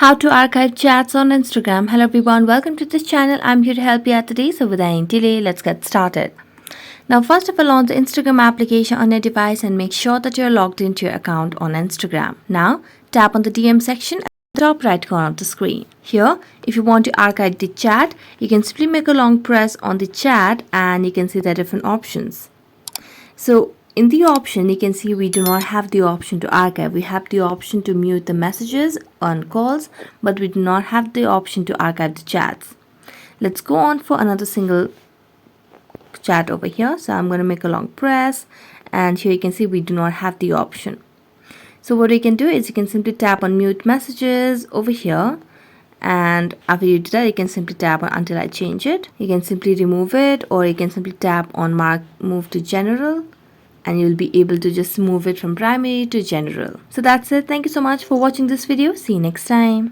How to archive chats on Instagram. Hello everyone, welcome to this channel. I'm here to help you out today. So without any delay, let's get started. Now first of all, launch the Instagram application on your device and make sure that you're logged into your account on Instagram. Now tap on the DM section at the top right corner of the screen. Here, if you want to archive the chat, you can simply make a long press on the chat and you can see the different options. So in the option, you can see we do not have the option to archive. We have the option to mute the messages on calls, but we do not have the option to archive the chats. Let's go on for another single chat over here. So I'm going to make a long press, and here you can see we do not have the option. So what you can do is you can simply tap on mute messages over here, and after you do that, you can simply tap on until I change it. You can simply remove it, or you can simply tap on move to general, and you'll be able to just move it from primary to general. So that's it. Thank you so much for watching this video. See you next time.